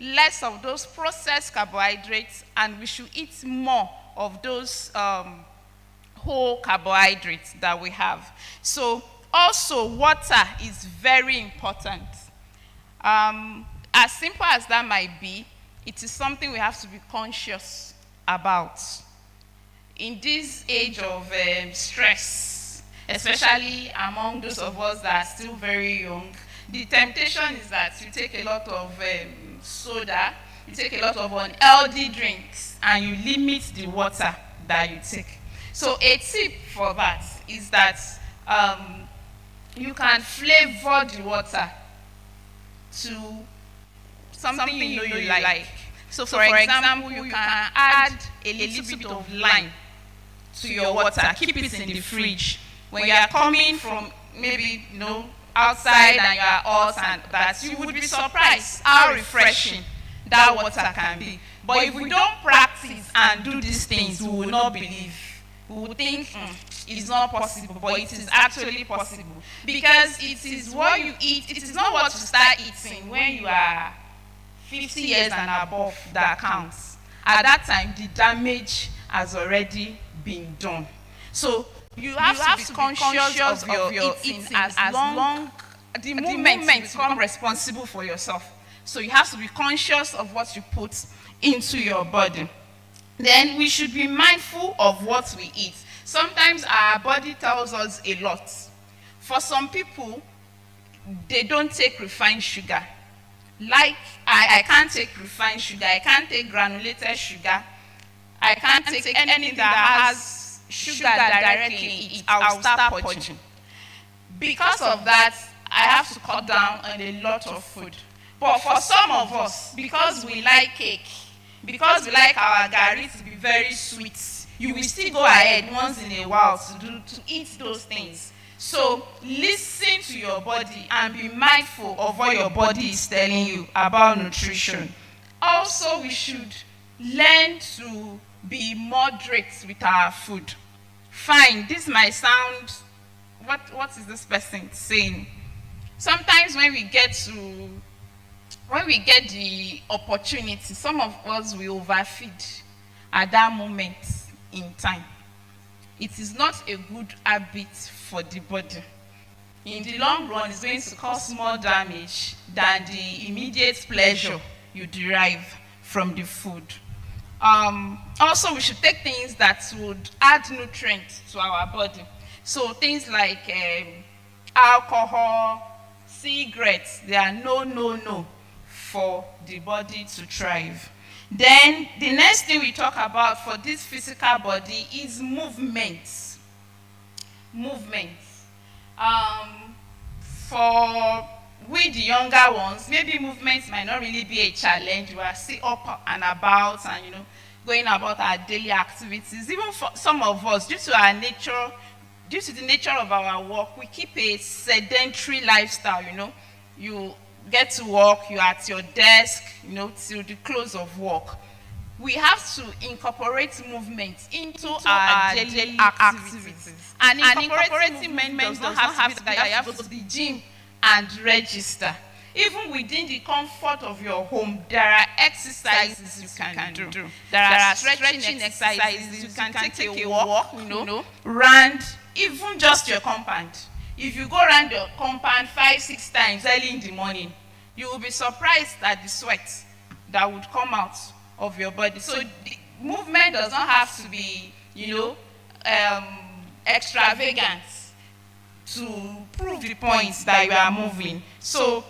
less of those processed carbohydrates, and we should eat more of those whole carbohydrates that we have. So also water is very important. As simple as that might be, it is something we have to be conscious about. In this age of stress, especially among those of us that are still very young, the temptation is that you take a lot of soda, you take a lot of unhealthy drinks, and you limit the water that you take. So a tip for that is that you can flavor the water to something you know you like. So for example, you can add a little bit of lime to your water. Keep it in the fridge. When you are coming from maybe outside and you are hot and that, you would be surprised how refreshing that water can be. But if we don't practice and do these things, we will not believe. We will think it's not possible, but it is actually possible. Because it is what you eat, it is not what you start eating when you are 50 years and above that counts. At that time, the damage has already been done. So you have to be conscious of your eating as long the moment you become responsible for yourself. So you have to be conscious of what you put into your body. Then we should be mindful of what we eat. Sometimes our body tells us a lot. For some people, they don't take refined sugar. Like I can't take refined sugar, I can't take granulated sugar, I can't take anything that has sugar directly in it. I'll start purging. Because of that, I have to cut down on a lot of food. But for some of us, because we like cake, because we like our garri to be very sweet, you will still go ahead once in a while to eat those things. So listen to your body and be mindful of what your body is telling you about nutrition. Also, we should learn to be moderate with our food. Fine, this might sound, what is this person saying? Sometimes when we get the opportunity, some of us will overfeed at that moment in time. It is not a good habit for the body. In the long run, it's going to cause more damage than the immediate pleasure you derive from the food. Also, we should take things that would add nutrients to our body. So things like alcohol, cigarettes, they are no for the body to thrive. Then the next thing we talk about for this physical body is movement. For we the younger ones, maybe movement might not really be a challenge. We are still up and about and going about our daily activities. Even for some of us, due to the nature of our work, we keep a sedentary lifestyle. You get to work, you're at your desk, till the close of work. We have to incorporate movement into our daily activities. And incorporating movement does not have to be that you have to go to the gym and register. Even within the comfort of your home, there are exercises you can do. There are stretching exercises. You can take a walk, round, even just your compound. If you go around your compound 5-6 times early in the morning, you will be surprised at the sweat that would come out of your body. So the movement does not have to be, extravagant to prove the point that you are moving. So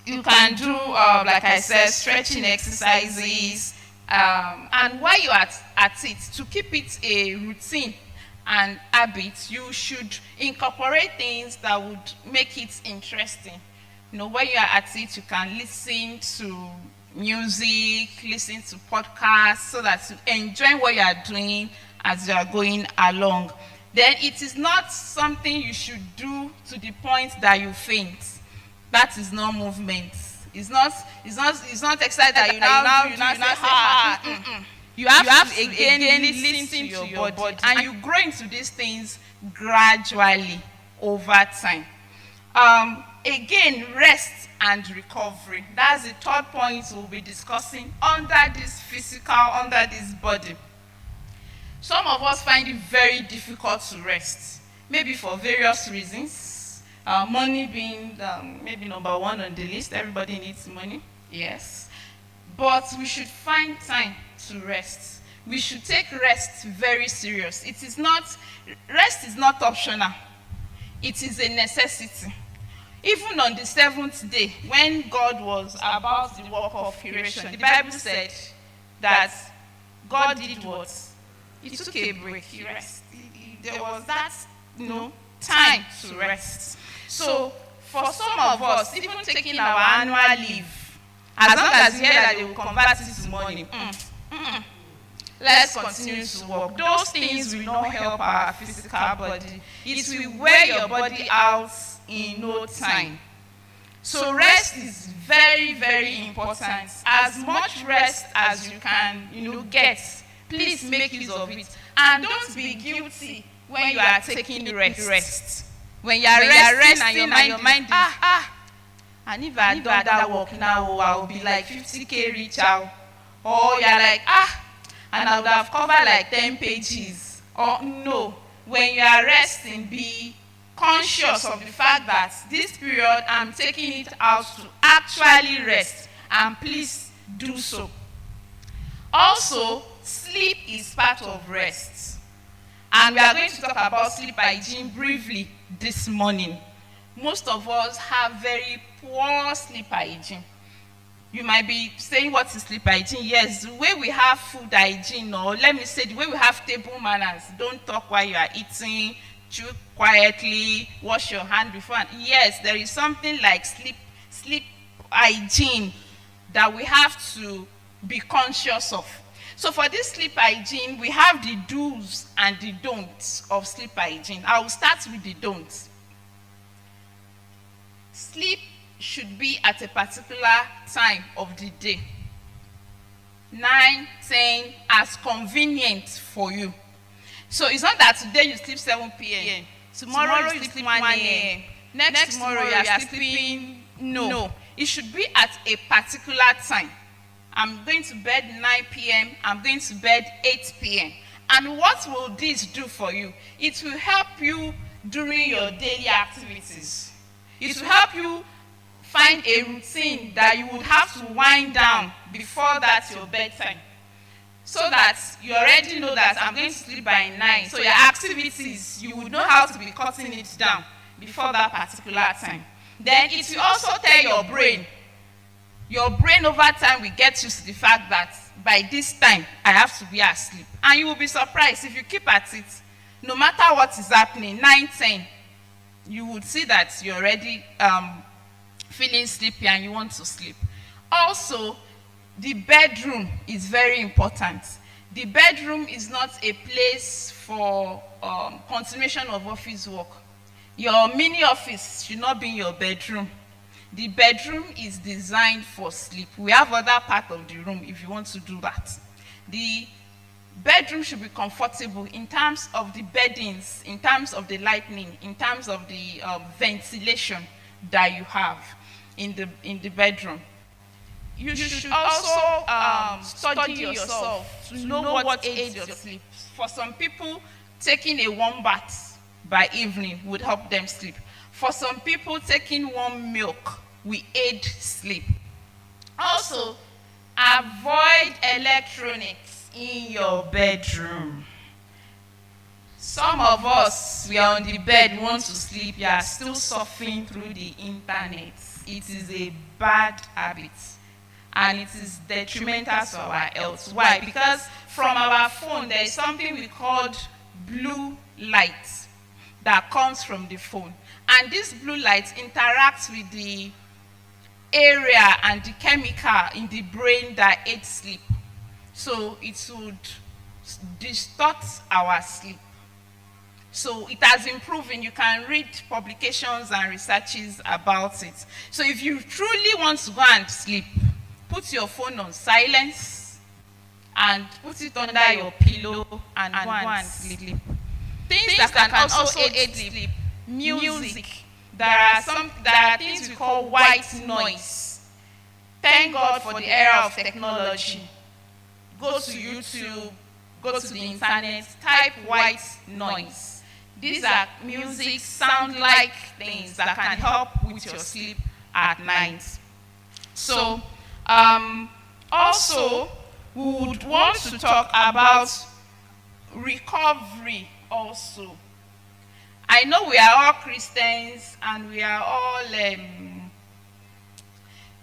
you can do, like I said, stretching exercises. And while you're at it, to keep it a routine and habit, you should incorporate things that would make it interesting. When you are at it, you can listen to music, listen to podcasts, so that you enjoy what you are doing as you are going along. Then it is not something you should do to the point that you faint. That is not movement. It's not exercise that you now say, You have to again listen to your body, and you grow into these things gradually over time. Again, rest and recovery. That's the third point we'll be discussing under this physical, under this body. Some of us find it very difficult to rest, maybe for various reasons. Money being maybe number one on the list. Everybody needs money, yes. But we should find time to rest. We should take rest very serious. Rest is not optional. It is a necessity. Even on the seventh day, when God was about the work of creation, the Bible said that God did what? He took a break, he rested. There was that, time to rest. So, for some of us, even taking our annual leave, as long as you hear that they will convert it to money, let's continue to work. Those things will not help our physical body. It will wear your body out in no time. So rest is very, very important. As much rest as you can, get, please make use of it. And don't be guilty when you are taking rest. When you are resting and your mind is, and if I do that work now, I'll be like 50K rich out. Or you're like, and I would have covered like 10 pages. Or no, when you are resting, be conscious of the fact that this period I'm taking it out to actually rest, and please do so. Also, sleep is part of rest, and we are going to talk about sleep hygiene briefly this morning. Most of us have very poor sleep hygiene. You might be saying, what is sleep hygiene? Yes, the way we have food hygiene, or let me say the way we have table manners. Don't talk while you are eating, chew quietly, wash your hand before. Yes, there is something like sleep hygiene that we have to be conscious of. So for this sleep hygiene, we have the do's and the don'ts of sleep hygiene. I will start with the don'ts. Sleep should be at a particular time of the day. 9, 10, as convenient for you. So it's not that today you sleep 7 p.m. Tomorrow you sleep 1 a.m. Next tomorrow you are sleeping. No. It should be at a particular time. I'm going to bed 9 p.m. I'm going to bed 8 p.m. And what will this do for you? It will help you during your daily activities. It will help you find a routine that you would have to wind down before that your bedtime. So that you already know that I'm going to sleep by 9. So your activities, you would know how to be cutting it down before that particular time. Then it will also tell your brain over time will get used to the fact that by this time I have to be asleep. And you will be surprised if you keep at it. No matter what is happening, 9, 10, you would see that you're already feeling sleepy and you want to sleep. Also, the bedroom is very important. The bedroom is not a place for continuation of office work. Your mini office should not be in your bedroom. The bedroom is designed for sleep. We have other part of the room if you want to do that. The bedroom should be comfortable in terms of the beddings, in terms of the lighting, in terms of the ventilation that you have in the bedroom. You should also study yourself to know what aids your sleep. For some people, taking a warm bath by evening would help them sleep. For some people, taking warm milk will aid sleep. Also, avoid electronics in your bedroom. Some of us, we are on the bed, we want to sleep, you are still surfing through the internet. It is a bad habit. And it is detrimental to our health. Why? Because from our phone, there is something we call blue light that comes from the phone. And this blue light interacts with the area and the chemical in the brain that aids sleep. So it would distort our sleep. So it has improved, and you can read publications and researches about it. So if you truly want to go and sleep, put your phone on silence and put it under your pillow and go and sleep. Things that can also aid sleep. Music. there are things we call white noise. Thank God for the era of technology. Go to YouTube, go to the internet, type white noise. These are music, sound-like things that can help with your sleep at night. So, also, we would want to talk about recovery also. I know we are all Christians and we are all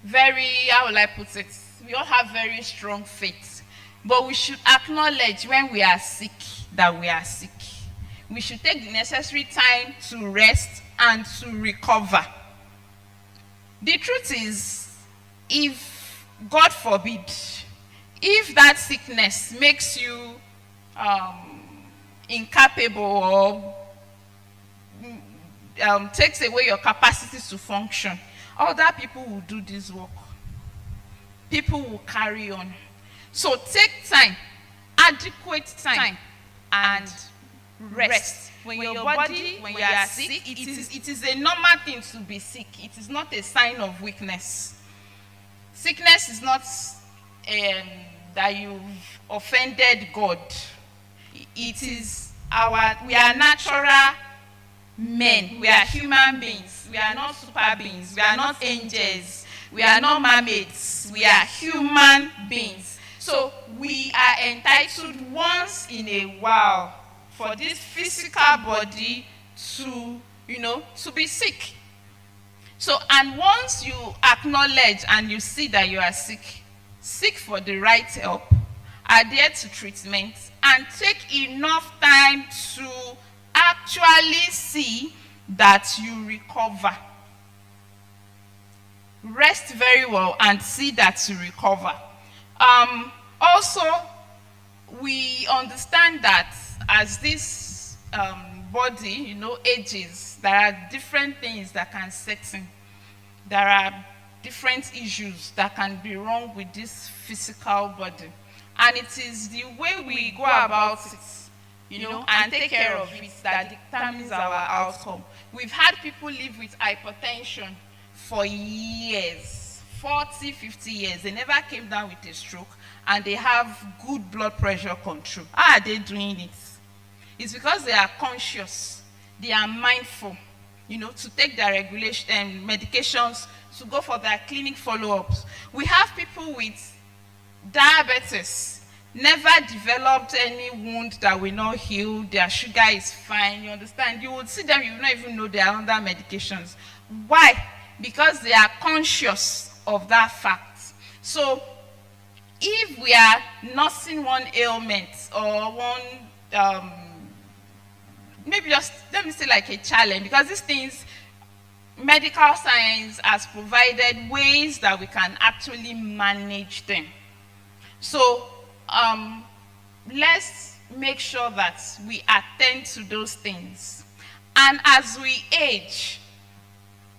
very, how will I put it? We all have very strong faith. But we should acknowledge when we are sick that we are sick. We should take the necessary time to rest and to recover. The truth is, if, God forbid, if that sickness makes you incapable or takes away your capacity to function, other people will do this work. People will carry on. So take time, adequate time, and rest. When your body, when you are sick, it is a normal thing to be sick. It is not a sign of weakness. Sickness is not that you've offended God. It is we are natural men. We are human beings. We are not super beings. We are not angels. We are not mermaids. We are human beings. So we are entitled once in a while for this physical body to be sick. So, and once you acknowledge and you see that you are sick, seek for the right help, adhere to treatment, and take enough time to actually see that you recover. Rest very well and see that you recover. Also, we understand that as this body, ages, there are different things that can set in. There are different issues that can be wrong with this physical body. And it is the way we go about it, and take care of it that determines our outcome. We've had people live with hypertension for years, 40, 50 years. They never came down with a stroke, and they have good blood pressure control. How are they doing it? It's because they are conscious, they are mindful, to take their medications, to go for their clinic follow-ups. We have people with diabetes, never developed any wound that will not heal, their sugar is fine, you understand? You would see them, you will not even know they are under medications. Why? Because they are conscious of that fact. So, if we are nursing one ailment or one, maybe just, let me say like a challenge, because these things, medical science has provided ways that we can actually manage them. So, let's make sure that we attend to those things. And as we age,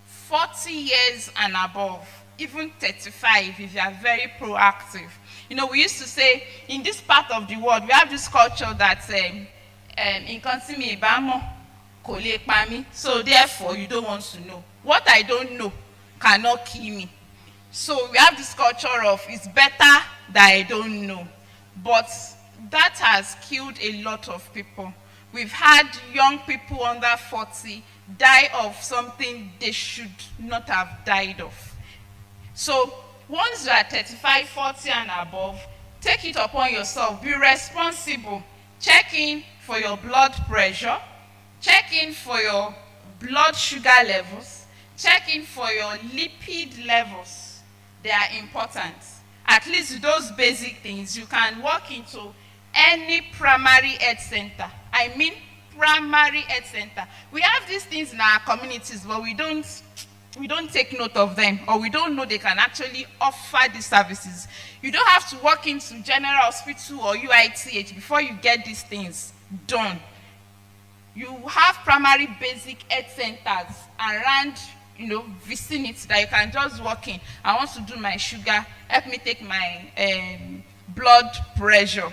40 years and above, even 35 if you are very proactive. We used to say, in this part of the world, we have this culture that, so therefore you don't want to know. What I don't know cannot kill me. So we have this culture of, it's better that I don't know. But that has killed a lot of people. We've had young people under 40 die of something they should not have died of. So once you are 35, 40 and above, take it upon yourself. Be responsible. Check in for your blood pressure. Check in for your blood sugar levels. Check in for your lipid levels. They are important. At least those basic things. You can walk into any primary health center. I mean primary health center. We have these things in our communities, but we don't take note of them, or we don't know they can actually offer these services. You don't have to walk into General Hospital or UITH before you get these things done. You have primary basic health centers around, vicinity that you can just walk in. I want to do my sugar, help me take my blood pressure.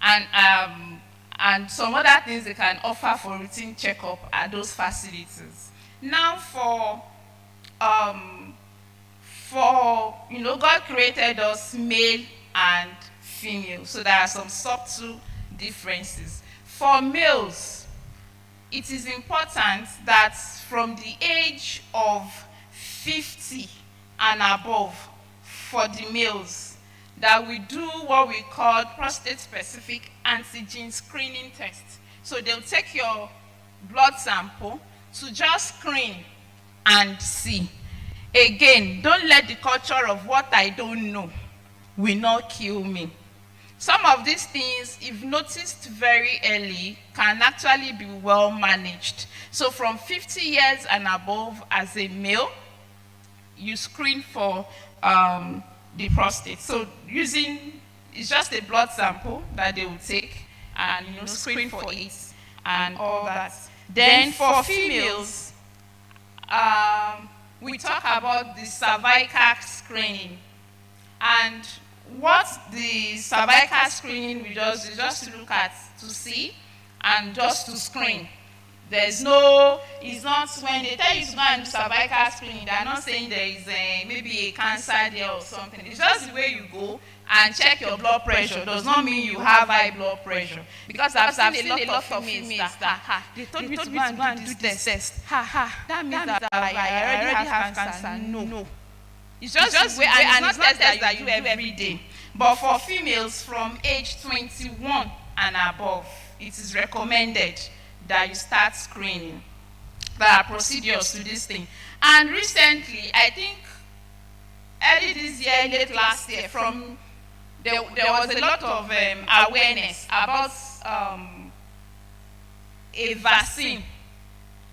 And some other things they can offer for routine checkup at those facilities. Now for God created us male and female, so there are some subtle differences. For males, it is important that from the age of 50 and above, for the males, that we do what we call prostate-specific antigen screening test. So they'll take your blood sample to just screen and see. Again, don't let the culture of what I don't know will not kill me. Some of these things, if noticed very early, can actually be well managed. So from 50 years and above, as a male, you screen for the prostate. So it's just a blood sample that they will take and screen for it and all that. Then for females, we talk about the cervical screening. And what the cervical screening we just is just to look at, to see, and just to screen. It's not when they tell you to go and do cervical screening, they're not saying there is maybe a cancer there or something. It's just the way you go and check your blood pressure. Does not mean you have high blood pressure. Because I've seen a lot of females that they told me to go and do this test. That means that I already have cancer. No. It's just the way, and it's not a test that you do every day. But for females from age 21 and above, it is recommended that you start screening. There are procedures to this thing. And recently, I think early this year, late last year, there was a lot of awareness about a vaccine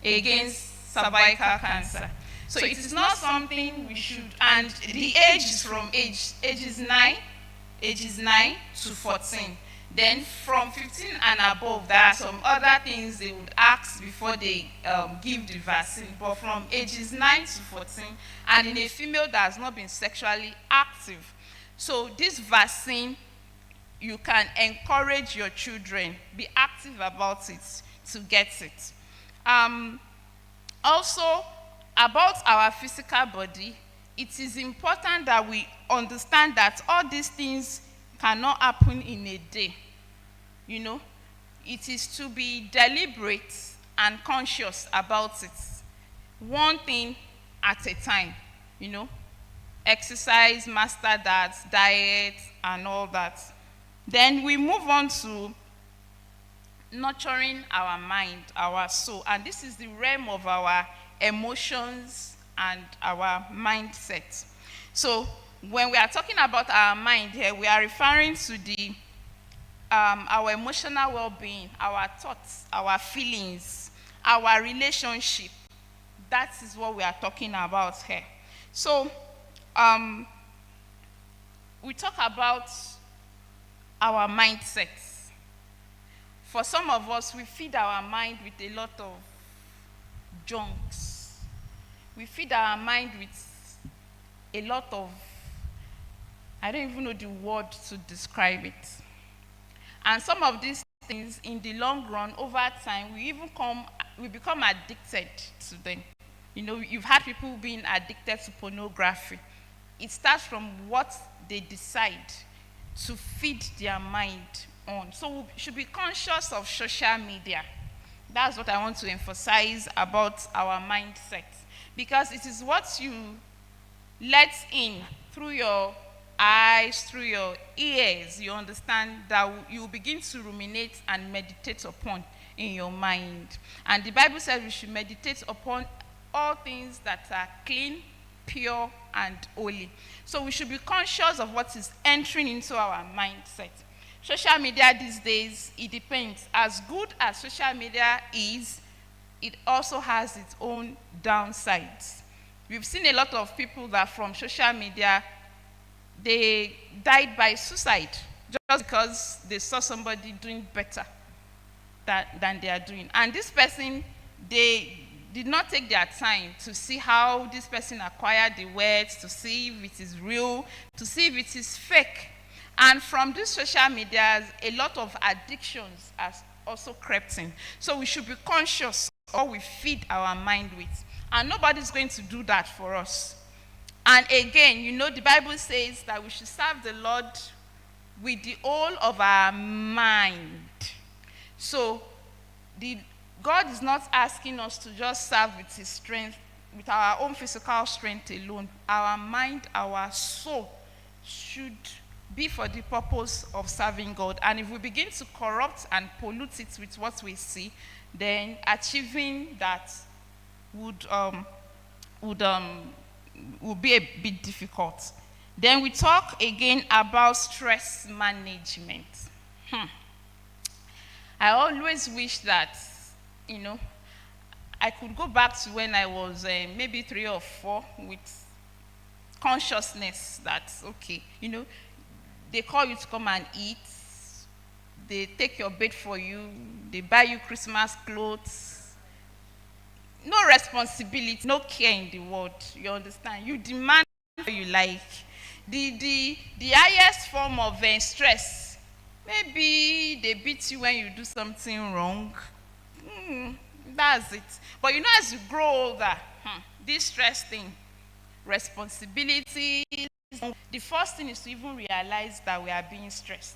against cervical cancer. So it is not something we should, and the age is from ages 9 to 14. Then from 15 and above, there are some other things they would ask before they give the vaccine. But from ages 9 to 14, and in a female that has not been sexually active. So this vaccine, you can encourage your children, be active about it, to get it. Also, about our physical body, it is important that we understand that all these things cannot happen in a day. It is to be deliberate and conscious about it. One thing at a time, exercise, master that, diet, and all that. Then we move on to nurturing our mind, our soul. And this is the realm of our emotions and our mindset. So when we are talking about our mind here, we are referring to our emotional well-being, our thoughts, our feelings, our relationship. That is what we are talking about here. So we talk about our mindsets. For some of us, we feed our mind with a lot of junks. We feed our mind with a lot of, I don't even know the word to describe it. And some of these things, in the long run, over time, we become addicted to them. You've had people being addicted to pornography. It starts from what they decide to feed their mind on. So we should be conscious of social media. That's what I want to emphasize about our mindset. Because it is what you let in through your eyes, through your ears, you understand, that you begin to ruminate and meditate upon in your mind. And the Bible says we should meditate upon all things that are clean, pure, and holy. So we should be conscious of what is entering into our mindset. Social media these days, it depends. As good as social media is, it also has its own downsides. We've seen a lot of people that from social media, they died by suicide just because they saw somebody doing better than they are doing. And this person, they did not take their time to see how this person acquired the words, to see if it is real, to see if it is fake. And from these social media, a lot of addictions has also crept in. So we should be conscious of what we feed our mind with. And nobody's going to do that for us. And again, the Bible says that we should serve the Lord with the whole of our mind. So, God is not asking us to just serve with his strength, with our own physical strength alone. Our mind, our soul should be for the purpose of serving God. And if we begin to corrupt and pollute it with what we see, then achieving that would be a bit difficult. Then we talk again about stress management. I always wish that, I could go back to when I was maybe 3 or 4 with consciousness that, okay, they call you to come and eat, they take your bed for you, they buy you Christmas clothes, no responsibility, no care in the world, you understand? You demand what you like. The highest form of stress, maybe they beat you when you do something wrong. That's it. But as you grow older, this stress thing, responsibility, the first thing is to even realize that we are being stressed.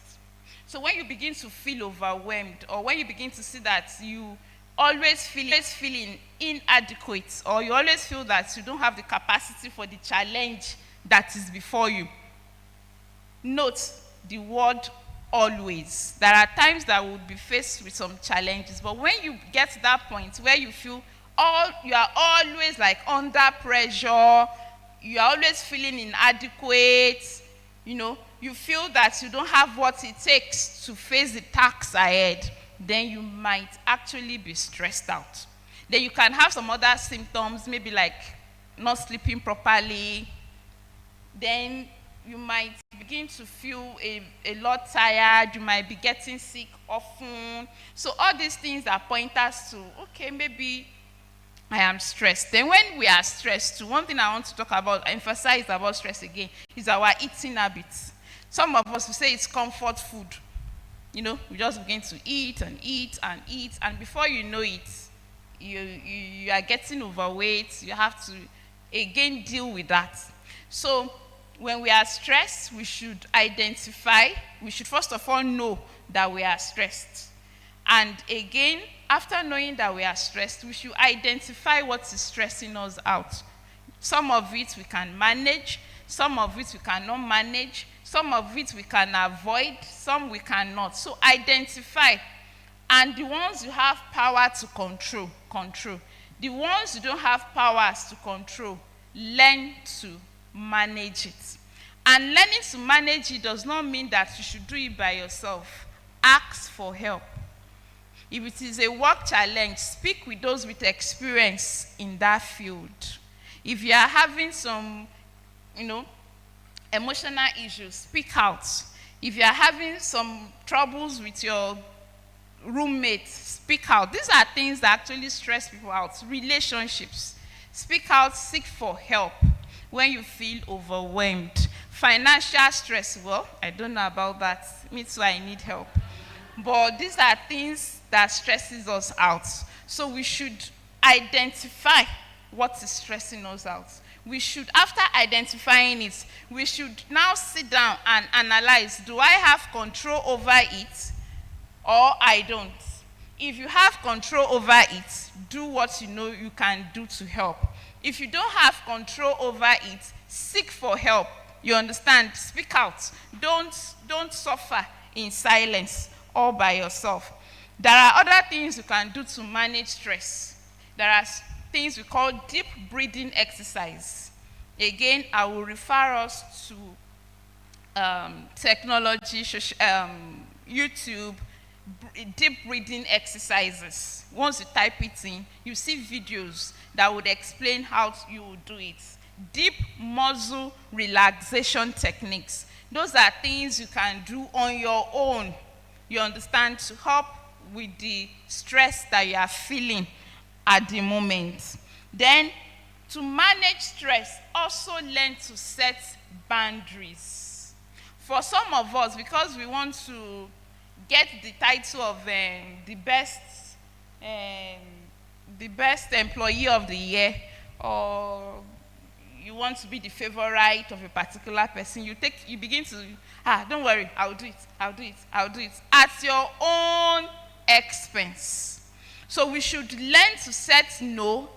So when you begin to feel overwhelmed, or when you begin to see that you always feeling inadequate, or you always feel that you don't have the capacity for the challenge that is before you, note the word always. There are times that we will be faced with some challenges, but when you get to that point where you feel you are always like under pressure, you are always feeling inadequate, you feel that you don't have what it takes to face the tasks ahead, then you might actually be stressed out. Then you can have some other symptoms, maybe like not sleeping properly. Then you might begin to feel a lot tired. You might be getting sick often. So all these things are pointers to, okay, maybe I am stressed. Then when we are stressed, one thing I want to talk about, emphasize about stress again, is our eating habits. Some of us will say it's comfort food. We just begin to eat and eat and eat, and before you know it, you are getting overweight. You have to again deal with that. So when we are stressed, we should first of all know that we are stressed. And again, after knowing that we are stressed, we should identify what is stressing us out. Some of it we can manage, some of it we cannot manage, some of it we can avoid, some we cannot. So identify. And the ones you have power to control. The ones you don't have powers to control, learn to manage it. And learning to manage it does not mean that you should do it by yourself. Ask for help. If it is a work challenge, speak with those with experience in that field. If you are having some, emotional issues, speak out. If you are having some troubles with your roommate, speak out. These are things that actually stress people out. Relationships. Speak out, seek for help when you feel overwhelmed. Financial stress, well, I don't know about that. Me too, I need help. But these are things that stresses us out. So we should identify what is stressing us out. We should, after identifying it, we should now sit down and analyze, do I have control over it or I don't? If you have control over it, do what you can do to help. If you don't have control over it, seek for help. You understand? Speak out. Don't suffer in silence all by yourself. There are other things you can do to manage stress. There are things we call deep breathing exercise. Again, I will refer us to technology, YouTube, deep breathing exercises. Once you type it in, you see videos that would explain how you would do it. Deep muscle relaxation techniques. Those are things you can do on your own, you understand, to help with the stress that you are feeling at the moment. Then, to manage stress, also learn to set boundaries. For some of us, because we want to get the title of the best employee of the year, or you want to be the favorite of a particular person, you begin to, don't worry, I'll do it at your own expense. So we should learn to say no,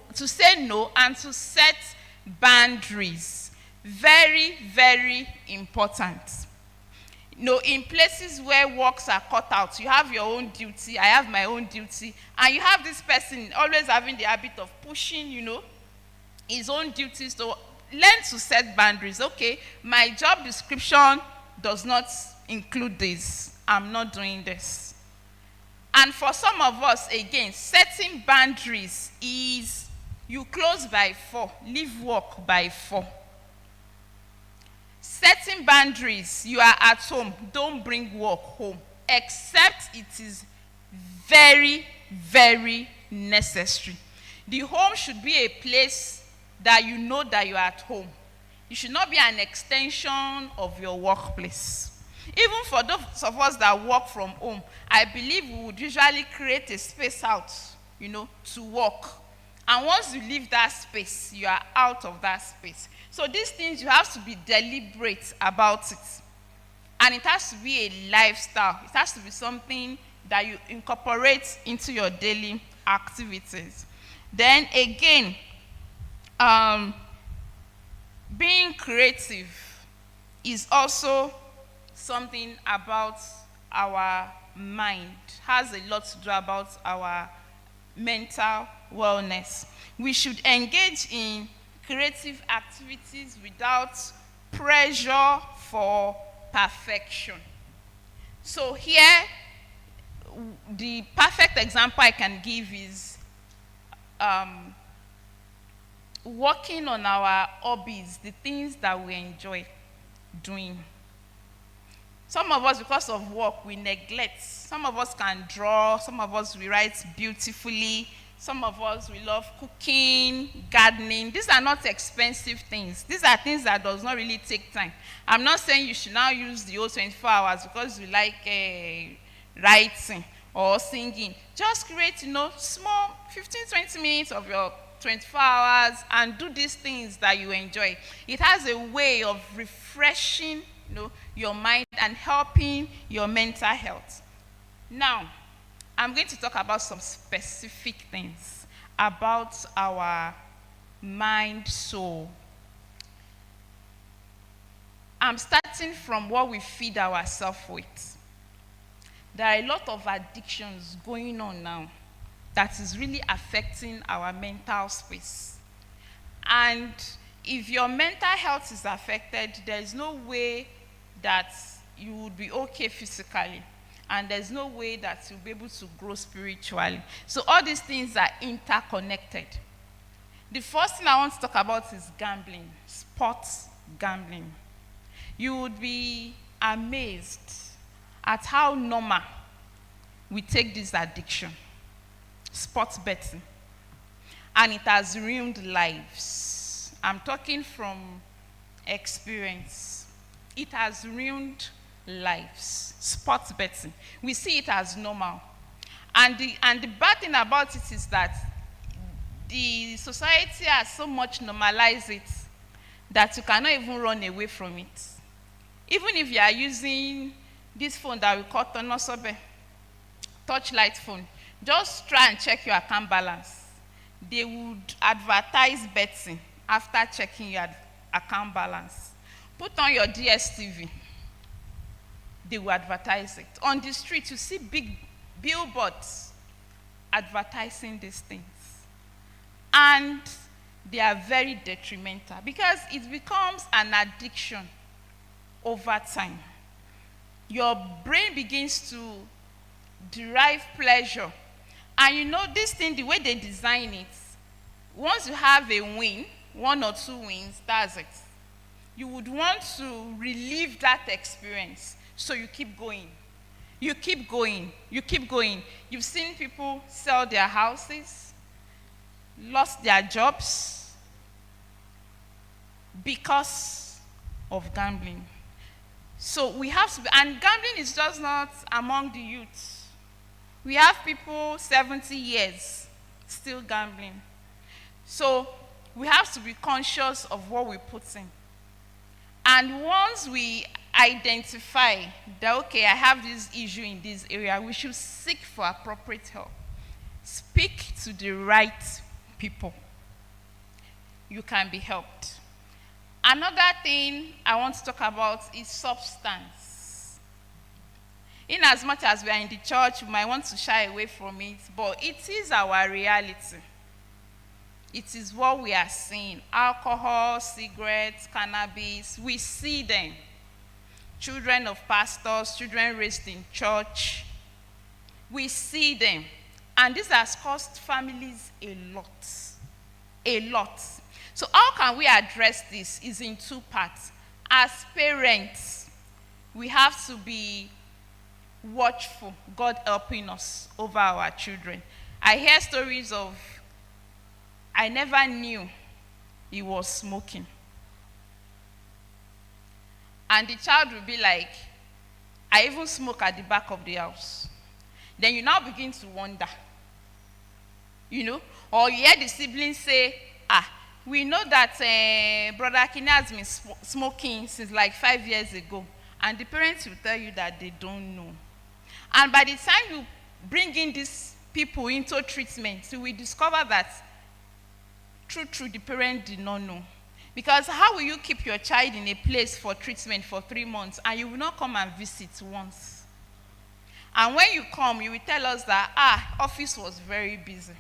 and to set boundaries. Very, very important. In places where works are cut out, you have your own duty, I have my own duty, and you have this person always having the habit of pushing, his own duties. So learn to set boundaries. Okay, my job description does not include this. I'm not doing this. And for some of us, again, setting boundaries is you close by 4, leave work by 4. Setting boundaries, you are at home, don't bring work home, except it is very, very necessary. The home should be a place that you know that you are at home. It should not be an extension of your workplace. Even for those of us that work from home, I believe we would usually create a space out, to work. And once you leave that space, you are out of that space. So these things, you have to be deliberate about it. And it has to be a lifestyle. It has to be something that you incorporate into your daily activities. Then again, being creative is also something about our mind. Has a lot to do about our mental wellness. We should engage in creative activities without pressure for perfection. So here, the perfect example I can give is working on our hobbies, the things that we enjoy doing. Some of us, because of work, we neglect. Some of us can draw, some of us we write beautifully, some of us we love cooking, gardening. These are not expensive things. These are things that does not really take time. I'm not saying you should now use the whole 24 hours because you like writing or singing. Just create, small 15-20 minutes of your 24 hours and do these things that you enjoy. It has a way of refreshing, your mind and helping your mental health. Now, I'm going to talk about some specific things about our mind soul. I'm starting from what we feed ourselves with. There are a lot of addictions going on now that is really affecting our mental space. And if your mental health is affected, there is no way that you would be okay physically. And there's no way that you'll be able to grow spiritually. So all these things are interconnected. The first thing I want to talk about is gambling, sports gambling. You would be amazed at how normal we take this addiction, sports betting. And it has ruined lives. I'm talking from experience. It has ruined lives. Sports betting. We see it as normal. And the bad thing about it is that the society has so much normalized it that you cannot even run away from it. Even if you are using this phone that we call Tonosobe, touchlight phone, just try and check your account balance. They would advertise betting after checking your account balance. Put on your DSTV. They will advertise it. On the street, you see big billboards advertising these things. And they are very detrimental because it becomes an addiction over time. Your brain begins to derive pleasure. And this thing, the way they design it, once you have a win, 1 or 2 wins, that's it. You would want to relive that experience. So you keep going. You keep going. You keep going. You've seen people sell their houses, lost their jobs because of gambling. So we have to be, and gambling is just not among the youth. We have people 70 years still gambling. So we have to be conscious of what we put in. And once we identify that, okay, I have this issue in this area, we should seek for appropriate help. Speak to the right people. You can be helped. Another thing I want to talk about is substance. In as much as we are in the church, we might want to shy away from it, but it is our reality. It is what we are seeing. Alcohol, cigarettes, cannabis, we see them. Children of pastors, children raised in church, we see them. And this has cost families a lot. A lot. So how can we address this? Is in two parts. As parents, we have to be watchful, God helping us over our children. I hear stories of, I never knew he was smoking. And the child will be like, I even smoke at the back of the house. Then you now begin to wonder. Or you hear the siblings say, we know that Brother Akine has been smoking since like 5 years ago. And the parents will tell you that they don't know. And by the time you bring in these people into treatment, you will discover that true, the parent did not know. Because how will you keep your child in a place for treatment for 3 months and you will not come and visit once? And when you come, you will tell us that, office was very busy.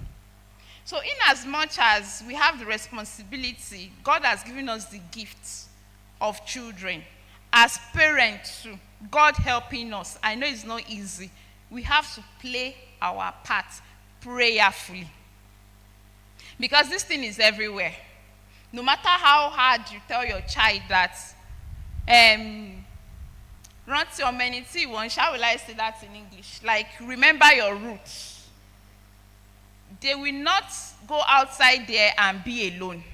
So in as much as we have the responsibility, God has given us the gift of children. As parents too, God helping us. I know it's not easy. We have to play our part prayerfully. Because this thing is everywhere. No matter how hard you tell your child that, rántí ọmọ ẹni tí ìwọ ń ṣe, how will I say that in English? Like, remember your roots. They will not go outside there and be alone.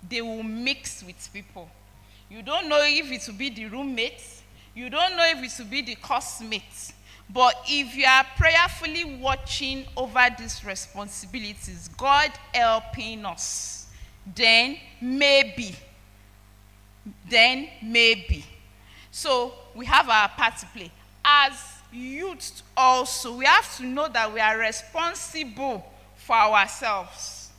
They will mix with people. You don't know if it will be the roommate. You don't know if it will be the coursemate. But if you are prayerfully watching over these responsibilities, God helping us, then maybe. So we have our part to play. As youth also, we have to know that we are responsible for ourselves.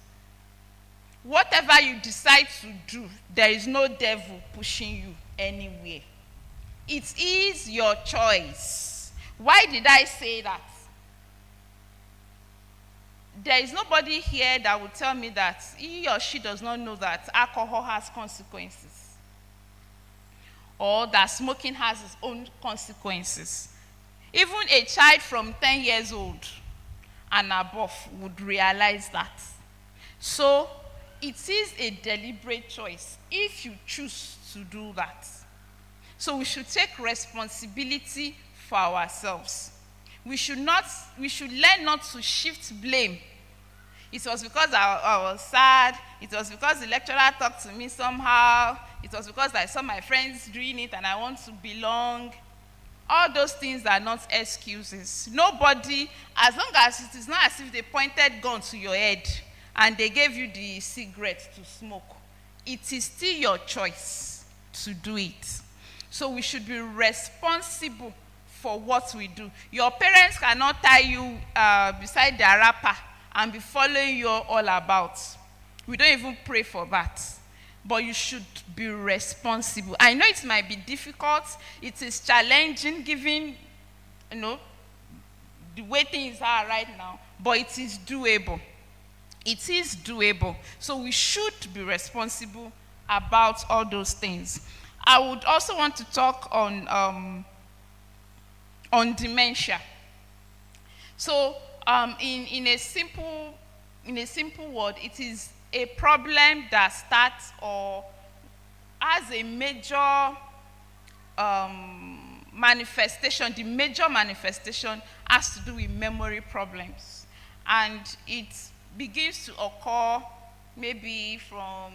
Whatever you decide to do, there is no devil pushing you anywhere. It is your choice. Why did I say that? There is nobody here that will tell me that he or she does not know that alcohol has consequences, or that smoking has its own consequences. Even a child from 10 years old and above would realize that. So it is a deliberate choice if you choose to do that. So we should take responsibility for ourselves. We should learn not to shift blame. It was because I was sad. It was because the lecturer talked to me somehow. It was because I saw my friends doing it and I want to belong. All those things are not excuses. Nobody, as long as it is not as if they pointed gun to your head and they gave you the cigarette to smoke, it is still your choice to do it. So we should be responsible for what we do. Your parents cannot tie you beside their wrapper and be following you all about. We don't even pray for that. But you should be responsible. I know it might be difficult. It is challenging given, the way things are right now. But it is doable. It is doable. So we should be responsible about all those things. I would also want to talk on dementia. So in a simple word, it is a problem that starts or has a major manifestation. The major manifestation has to do with memory problems. And it begins to occur maybe from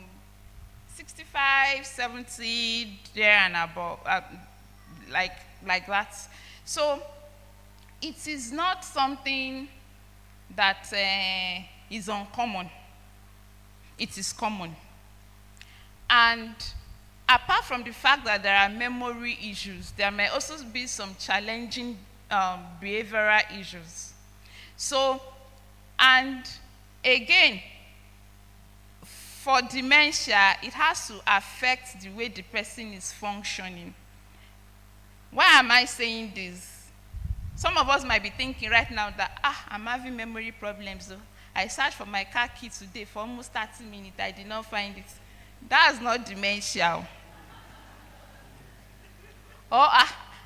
65, 70, there and above, like that. So it is not something that is uncommon. It is common. And apart from the fact that there are memory issues, there may also be some challenging behavioral issues. So, and again, for dementia, it has to affect the way the person is functioning. Why am I saying this? Some of us might be thinking right now that, I'm having memory problems. So I searched for my car key today for almost 30 minutes. I did not find it. That's not dementia. Or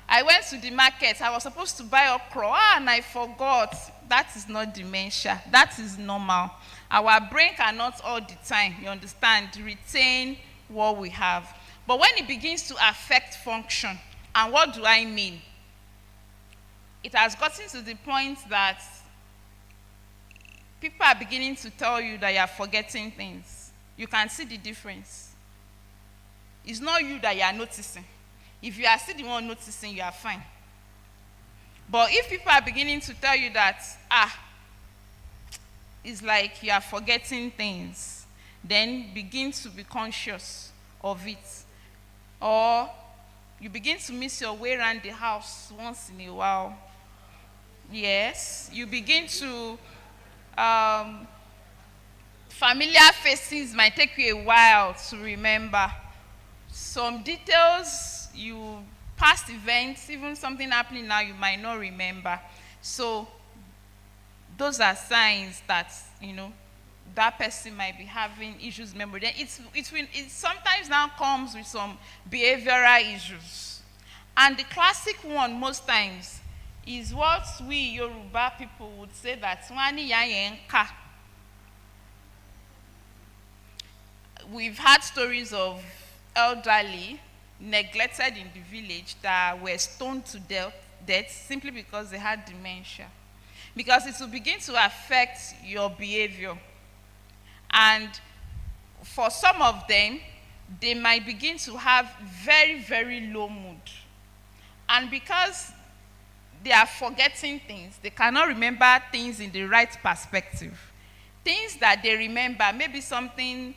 I went to the market. I was supposed to buy okra, and I forgot. That is not dementia. That is normal. Our brain cannot all the time, you understand, retain what we have. But when it begins to affect function, and what do I mean? It has gotten to the point that people are beginning to tell you that you are forgetting things. You can see the difference. It's not you that you are noticing. If you are still the one noticing, you are fine. But if people are beginning to tell you that, it's like you are forgetting things, then begin to be conscious of it. Or you begin to miss your way around the house once in a while. Yes, you begin to, familiar faces might take you a while to remember. Some details, past events, even something happening now, you might not remember. So those are signs that, that person might be having issues with memory. Then it sometimes now comes with some behavioral issues. And the classic one most times is what we Yoruba people would say that Swani Yayenka. We've had stories of elderly neglected in the village that were stoned to death simply because they had dementia. Because it will begin to affect your behavior. And for some of them, they might begin to have very, very low mood. And because they are forgetting things, they cannot remember things in the right perspective. Things that they remember, maybe something,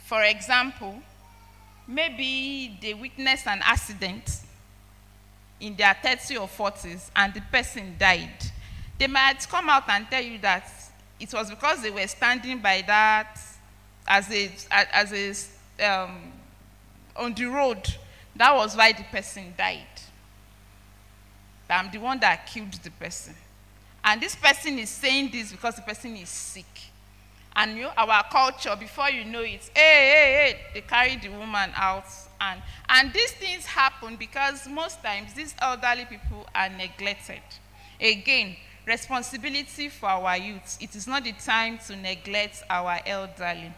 for example, maybe they witnessed an accident in their 30s or 40s and the person died. They might come out and tell you that it was because they were standing by that on the road. That was why the person died. I'm the one that killed the person. And this person is saying this because the person is sick. And our culture, before you know it, hey, they carry the woman out. And these things happen because most times these elderly people are neglected. Again, responsibility for our youth. It is not the time to neglect our elderly.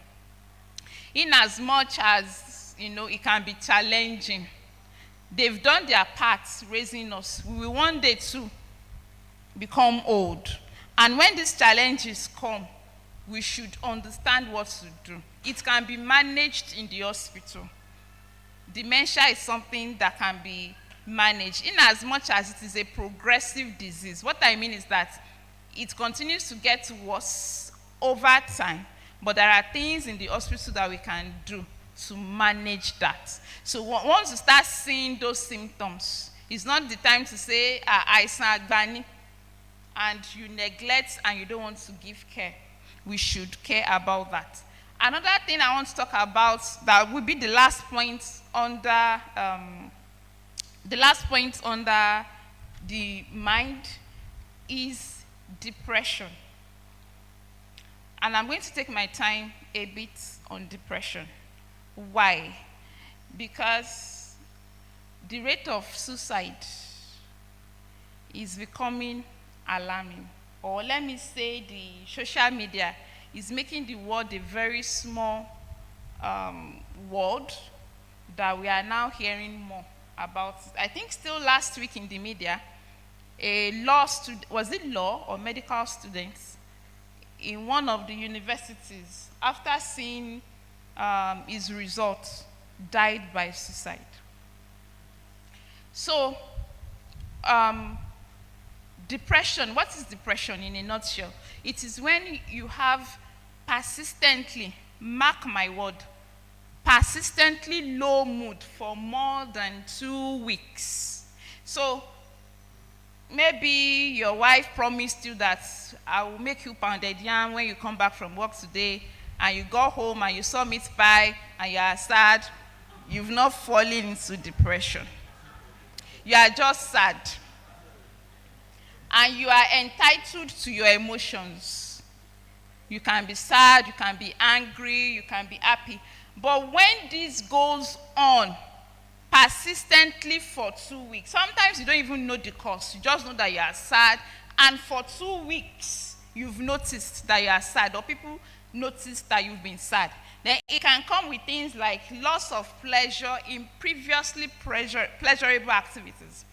In as much as, it can be challenging. They've done their part raising us. We will one day too become old. And when these challenges come, we should understand what to do. It can be managed in the hospital. Dementia is something that can be managed in as much as it is a progressive disease. What I mean is that it continues to get worse over time, but there are things in the hospital that we can do to manage that. So once you start seeing those symptoms, it's not the time to say, Aisan Agbani, and you neglect and you don't want to give care. We should care about that. Another thing I want to talk about that will be the last point under the mind is depression. And I'm going to take my time a bit on depression. Why? Because the rate of suicide is becoming alarming. Or let me say the social media is making the world a very small world that we are now hearing more about. I think still last week in the media, a law student, was it law or medical students in one of the universities, after seeing his results, died by suicide. So, depression, what is depression in a nutshell? It is when you have persistently mark my word, persistently low mood for more than 2 weeks. So maybe your wife promised you that I will make you pounded yam when you come back from work today, and you go home and you saw meat pie and you are sad. You've not fallen into depression. You are just sad. And you are entitled to your emotions. You can be sad, you can be angry, you can be happy. But when this goes on persistently for 2 weeks, sometimes you don't even know the cause. You just know that you are sad. And for 2 weeks, you've noticed that you are sad, or people notice that you've been sad. Then it can come with things like loss of pleasure in previously pleasurable activities.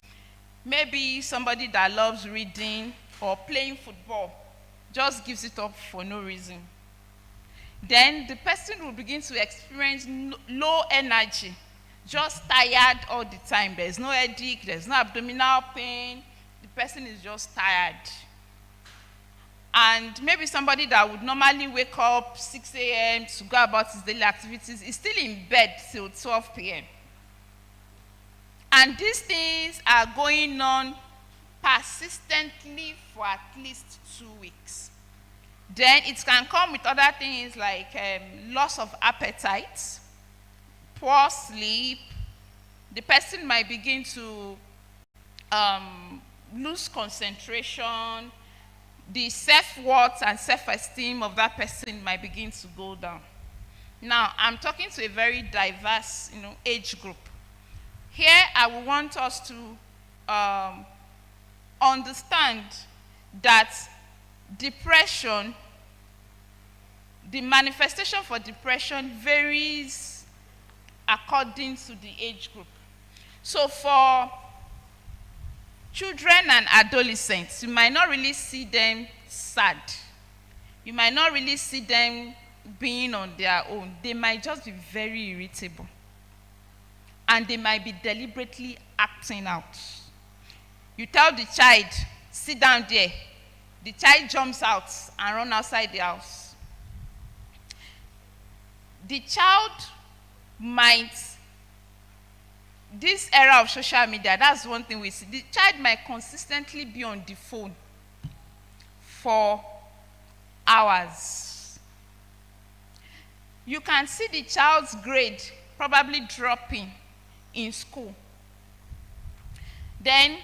Maybe somebody that loves reading or playing football just gives it up for no reason. Then the person will begin to experience low energy, just tired all the time. There's no headache, there's no abdominal pain. The person is just tired. And maybe somebody that would normally wake up 6 a.m. to go about his daily activities is still in bed till 12 p.m. And these things are going on persistently for at least 2 weeks. Then it can come with other things like loss of appetite, poor sleep. The person might begin to lose concentration. The self-worth and self-esteem of that person might begin to go down. Now, I'm talking to a very diverse, age group. Here, I would want us to understand that depression, the manifestation for depression varies according to the age group. So for children and adolescents, you might not really see them sad. You might not really see them being on their own. They might just be very irritable. And they might be deliberately acting out. You tell the child, sit down there. The child jumps out and runs outside the house. The child might, this era of social media, that's one thing we see. The child might consistently be on the phone for hours. You can see the child's grade probably dropping in school. Then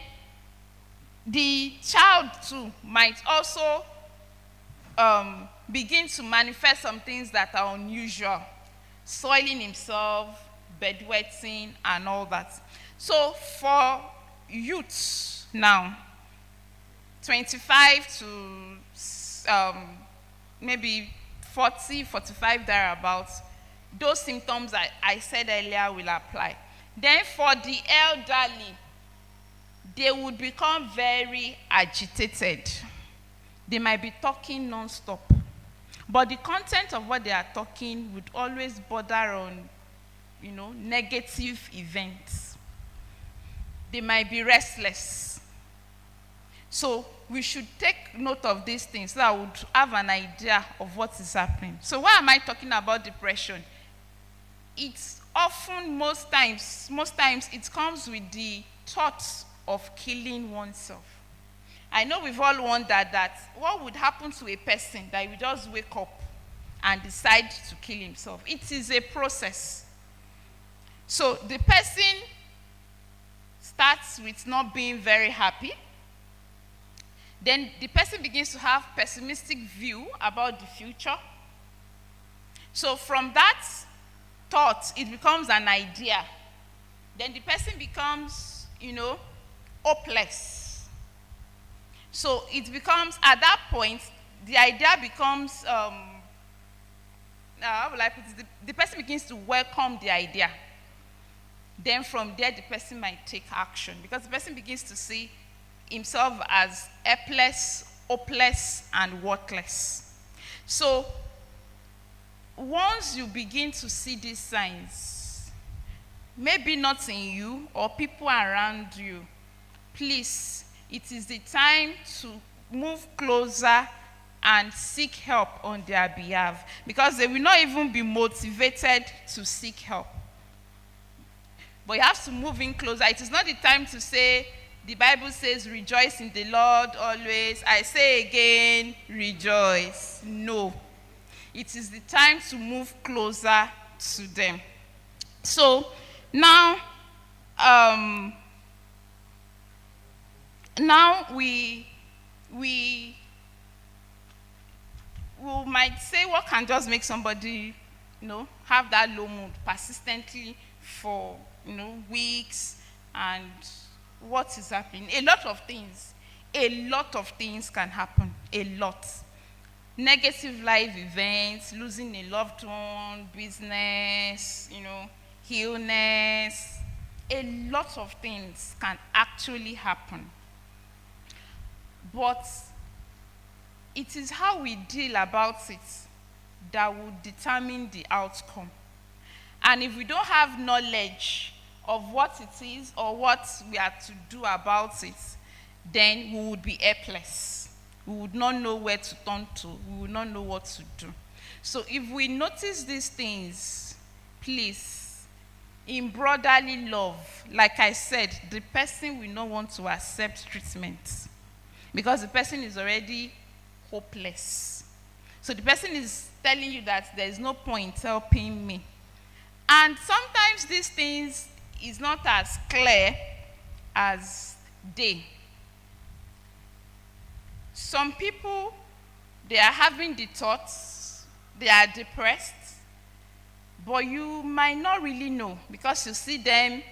the child too might also begin to manifest some things that are unusual, soiling himself, bedwetting, and all that. So for youths now, 25 to maybe 40, 45 thereabouts, those symptoms I said earlier will apply. Then for the elderly, they would become very agitated. They might be talking non-stop. But the content of what they are talking would always border on, negative events. They might be restless. So we should take note of these things so that we would have an idea of what is happening. So why am I talking about depression? It's often, most times, it comes with the thoughts of killing oneself. I know we've all wondered that what would happen to a person that will just wake up and decide to kill himself. It is a process. So the person starts with not being very happy. Then the person begins to have pessimistic view about the future. So from that thought, it becomes an idea. Then the person becomes, hopeless. So it becomes, at that point, the idea becomes, how will I put it? The person begins to welcome the idea. Then from there, the person might take action because the person begins to see himself as helpless, hopeless, and worthless. So once you begin to see these signs, maybe not in you or people around you, please, it is the time to move closer and seek help on their behalf, because they will not even be motivated to seek help. But you have to move in closer. It is not the time to say, the Bible says, rejoice in the Lord always. I say again, rejoice. No. It is the time to move closer to them. So now we might say, what can just make somebody, have that low mood persistently for, weeks, and what is happening? A lot of things can happen. A lot. Negative life events, losing a loved one, business, illness. A lot of things can actually happen. But it is how we deal about it that will determine the outcome. And if we don't have knowledge of what it is or what we are to do about it, then we would be helpless. We would not know where to turn to. We would not know what to do. So if we notice these things, please, in brotherly love, like I said, the person will not want to accept treatment because the person is already hopeless. So the person is telling you that there is no point helping me. And sometimes these things is not as clear as they. Some people, they are having the thoughts, they are depressed, but you might not really know because you see them,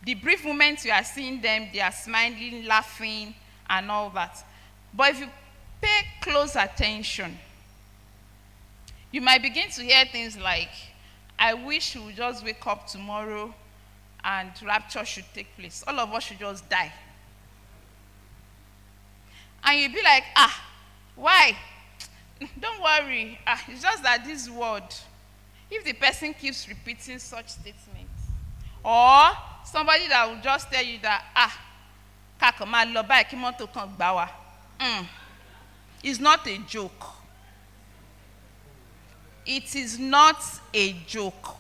the brief moments you are seeing them, they are smiling, laughing, and all that. But if you pay close attention, you might begin to hear things like, I wish we would just wake up tomorrow and rapture should take place. All of us should just die. And you'll be like, why? Don't worry. It's just that this word, if the person keeps repeating such statements, or somebody that will just tell you that, it's not a joke. It is not a joke.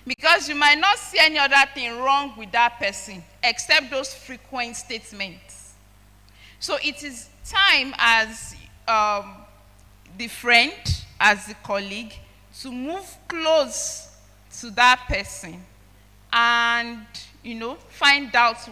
Because you might not see any other thing wrong with that person except those frequent statements. So it is time as the friend, as the colleague, to move close to that person and, find out